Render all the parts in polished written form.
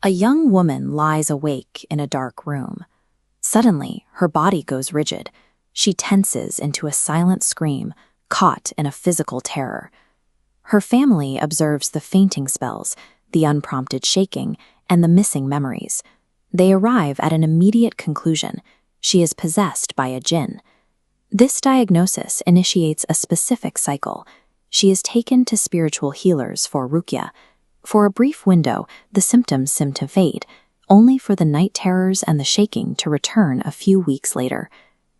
A young woman lies awake in a dark room. Suddenly, her body goes rigid. She tenses into a silent scream, caught in a physical terror. Her family observes the fainting spells, the unprompted shaking, and the missing memories. They arrive at an immediate conclusion: she is possessed by a jinn. This diagnosis initiates a specific cycle. She is taken to spiritual healers for Ruqyah. For a brief window, the symptoms seem to fade, only for the night terrors and the shaking to return a few weeks later.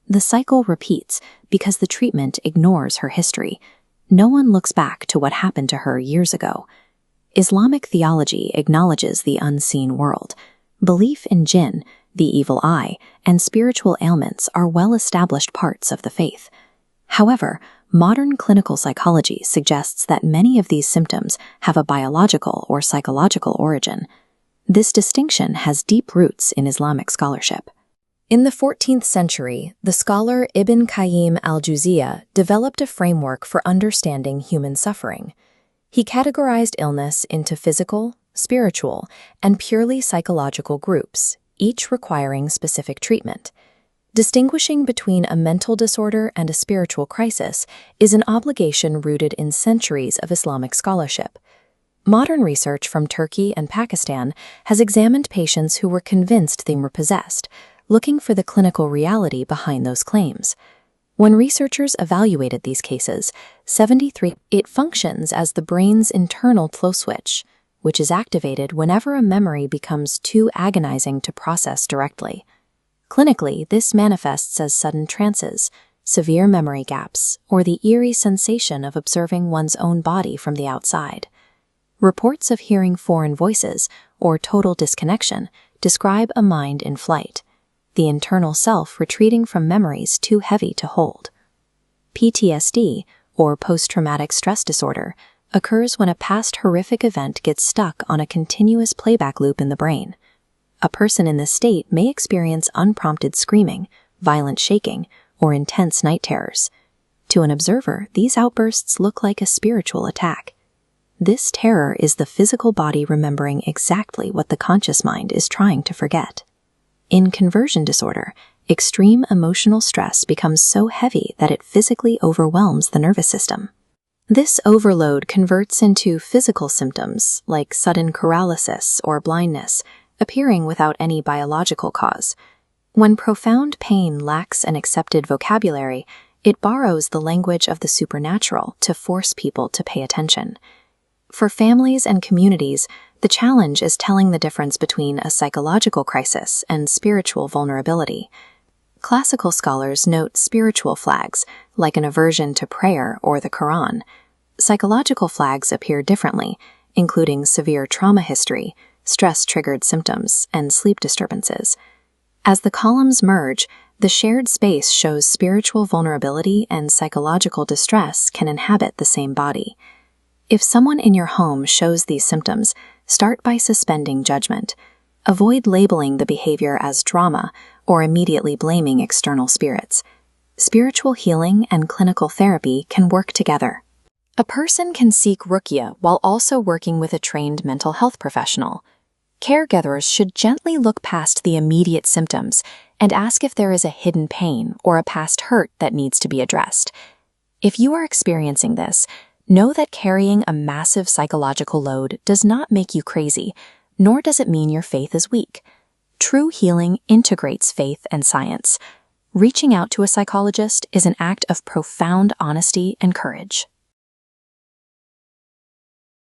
The cycle repeats because the treatment ignores her history. No one looks back to what happened to her years ago. Islamic theology acknowledges the unseen world. Belief in jinn, the evil eye, and spiritual ailments are well-established parts of the faith. However, modern clinical psychology suggests that many of these symptoms have a biological or psychological origin. This distinction has deep roots in Islamic scholarship. In the 14th century, the scholar Ibn Qayyim Al-Jawziyyah developed a framework for understanding human suffering. He categorized illness into physical, spiritual, and purely psychological groups, each requiring specific treatment. Distinguishing between a mental disorder and a spiritual crisis is an obligation rooted in centuries of Islamic scholarship. Modern research from Turkey and Pakistan has examined patients who were convinced they were possessed, looking for the clinical reality behind those claims. When researchers evaluated these cases, it functions as the brain's internal flow switch, which is activated whenever a memory becomes too agonizing to process directly. Clinically, this manifests as sudden trances, severe memory gaps, or the eerie sensation of observing one's own body from the outside. Reports of hearing foreign voices, or total disconnection, describe a mind in flight, the internal self retreating from memories too heavy to hold. PTSD, or post-traumatic stress disorder, occurs when a past horrific event gets stuck on a continuous playback loop in the brain. A person in this state may experience unprompted screaming, violent shaking, or intense night terrors. To an observer, these outbursts look like a spiritual attack. This terror is the physical body remembering exactly what the conscious mind is trying to forget. In conversion disorder, extreme emotional stress becomes so heavy that it physically overwhelms the nervous system. This overload converts into physical symptoms like sudden paralysis or blindness, appearing without any biological cause. When profound pain lacks an accepted vocabulary, it borrows the language of the supernatural to force people to pay attention. For families and communities, the challenge is telling the difference between a psychological crisis and spiritual vulnerability. Classical scholars note spiritual flags, like an aversion to prayer or the Quran. Psychological flags appear differently, including severe trauma history, stress-triggered symptoms, and sleep disturbances. As the columns merge, the shared space shows spiritual vulnerability and psychological distress can inhabit the same body. If someone in your home shows these symptoms, start by suspending judgment. Avoid labeling the behavior as drama or immediately blaming external spirits. Spiritual healing and clinical therapy can work together. A person can seek Ruqyah while also working with a trained mental health professional. Caregivers should gently look past the immediate symptoms and ask if there is a hidden pain or a past hurt that needs to be addressed. If you are experiencing this, know that carrying a massive psychological load does not make you crazy, nor does it mean your faith is weak. True healing integrates faith and science. Reaching out to a psychologist is an act of profound honesty and courage.